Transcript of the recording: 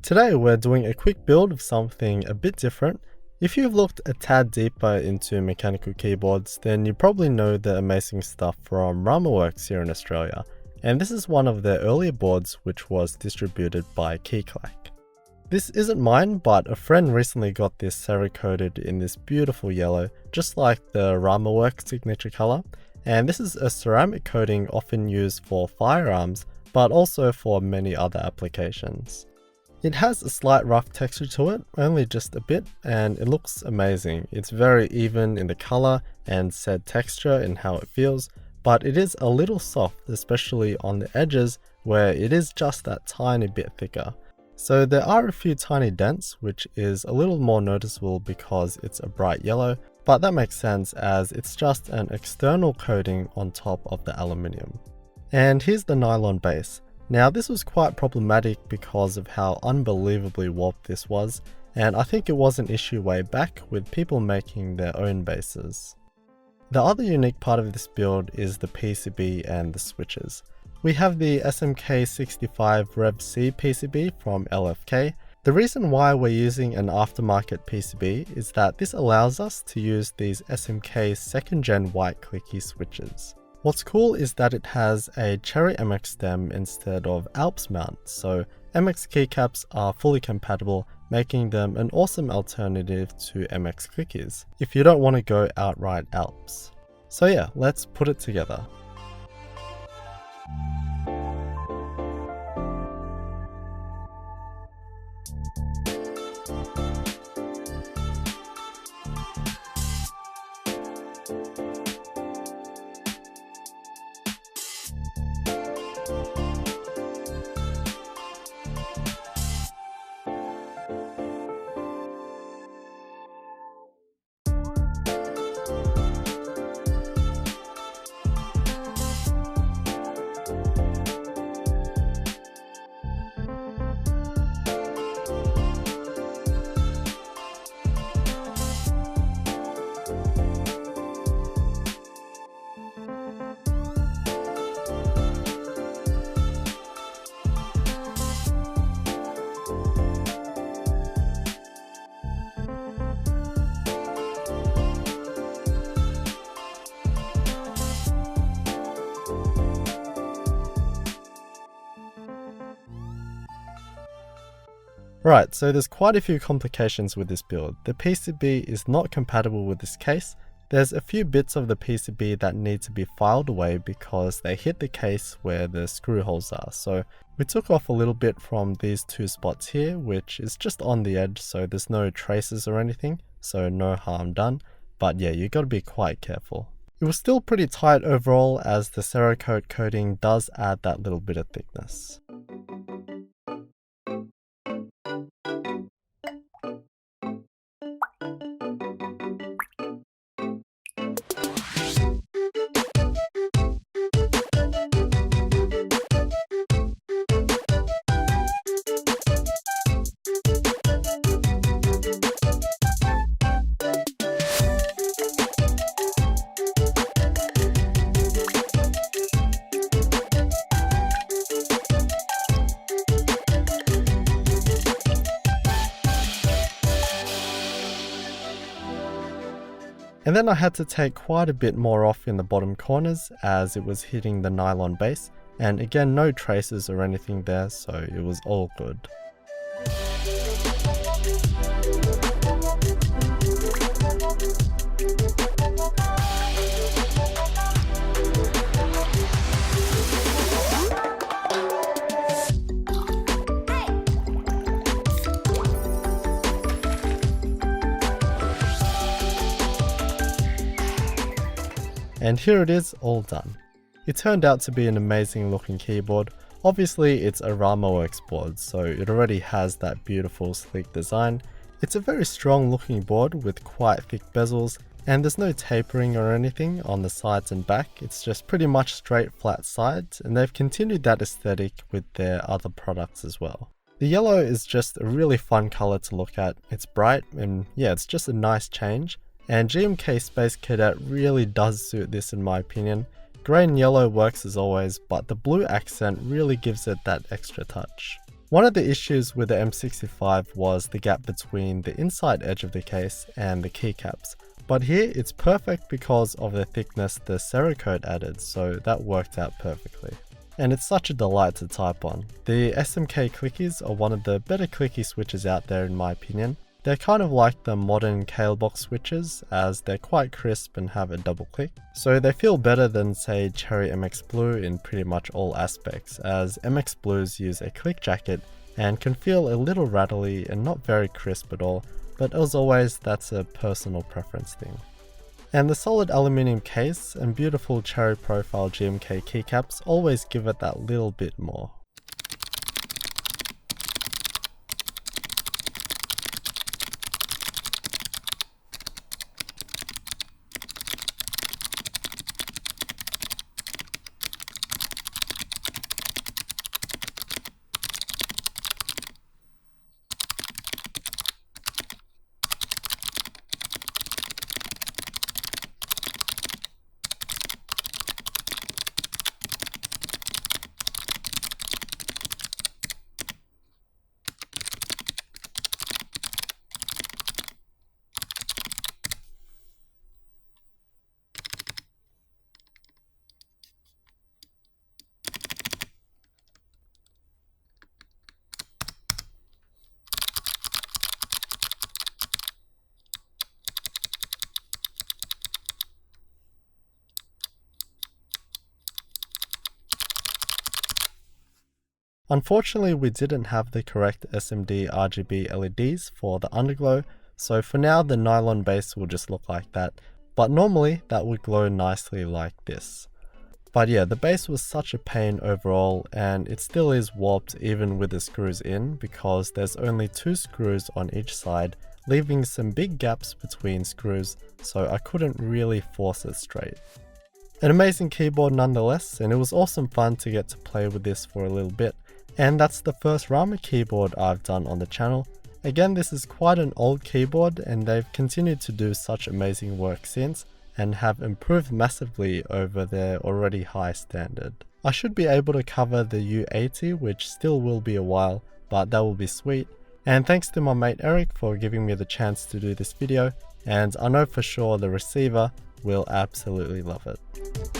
Today we're doing a quick build of something a bit different. If you've looked a tad deeper into mechanical keyboards, then you probably know the amazing stuff from RAMA WORKS here in Australia, and this is one of their earlier boards which was distributed by Clickies. This isn't mine, but a friend recently got this Cerakoted in this beautiful yellow, just like the RAMA WORKS signature color, and this is a ceramic coating often used for firearms, but also for many other applications. It has a slight rough texture to it, only just a bit, and it looks amazing. It's very even in the color and said texture in how it feels, but it is a little soft, especially on the edges where it is just that tiny bit thicker. So there are a few tiny dents, which is a little more noticeable because it's a bright yellow, but that makes sense as it's just an external coating on top of the aluminium. And here's the nylon base. Now this was quite problematic because of how unbelievably warped this was, and I think it was an issue way back with people making their own bases. The other unique part of this build is the PCB and the switches. We have the SMK 65 Rev C PCB from LFK. The reason why we're using an aftermarket PCB is that this allows us to use these SMK 2nd gen white clicky switches. What's cool is that it has a Cherry MX stem instead of Alps mount, so MX keycaps are fully compatible, making them an awesome alternative to MX clickies if you don't want to go outright Alps. So yeah, let's put it together. Right, so there's quite a few complications with this build. The PCB is not compatible with this case. There's a few bits of the PCB that need to be filed away because they hit the case where the screw holes are. So we took off a little bit from these two spots here, which is just on the edge, so there's no traces or anything, so no harm done. But yeah, you gotta be quite careful. It was still pretty tight overall as the Cerakote coating does add that little bit of thickness. And then I had to take quite a bit more off in the bottom corners as it was hitting the nylon base, and again no traces or anything there, so it was all good. And here it is, all done. It turned out to be an amazing looking keyboard. Obviously it's a RAMA WORKS board, so it already has that beautiful sleek design. It's a very strong looking board with quite thick bezels, and there's no tapering or anything on the sides and back. It's just pretty much straight flat sides, and they've continued that aesthetic with their other products as well. The yellow is just a really fun color to look at. It's bright and yeah, it's just a nice change. And GMK Space Cadet really does suit this in my opinion. Grey and yellow works as always, but the blue accent really gives it that extra touch. One of the issues with the M65 was the gap between the inside edge of the case and the keycaps, but here it's perfect because of the thickness the Cerakoted added, so that worked out perfectly. And it's such a delight to type on. The SMK Clickies are one of the better clicky switches out there in my opinion. They're kind of like the modern Calebox switches, as they're quite crisp and have a double click. So they feel better than say Cherry MX Blue in pretty much all aspects, as MX Blues use a click jacket and can feel a little rattly and not very crisp at all, but as always that's a personal preference thing. And the solid aluminium case and beautiful cherry profile GMK keycaps always give it that little bit more. Unfortunately, we didn't have the correct SMD RGB LEDs for the underglow, so for now the nylon base will just look like that, but normally that would glow nicely like this. But yeah, the base was such a pain overall, and it still is warped even with the screws in, because there's only 2 screws on each side, leaving some big gaps between screws, so I couldn't really force it straight. An amazing keyboard nonetheless, and it was awesome fun to get to play with this for a little bit. And that's the first RAMA keyboard I've done on the channel. Again, this is quite an old keyboard and they've continued to do such amazing work since and have improved massively over their already high standard. I should be able to cover the U80, which still will be a while, but that will be sweet. And thanks to my mate Eric for giving me the chance to do this video, and I know for sure the receiver will absolutely love it.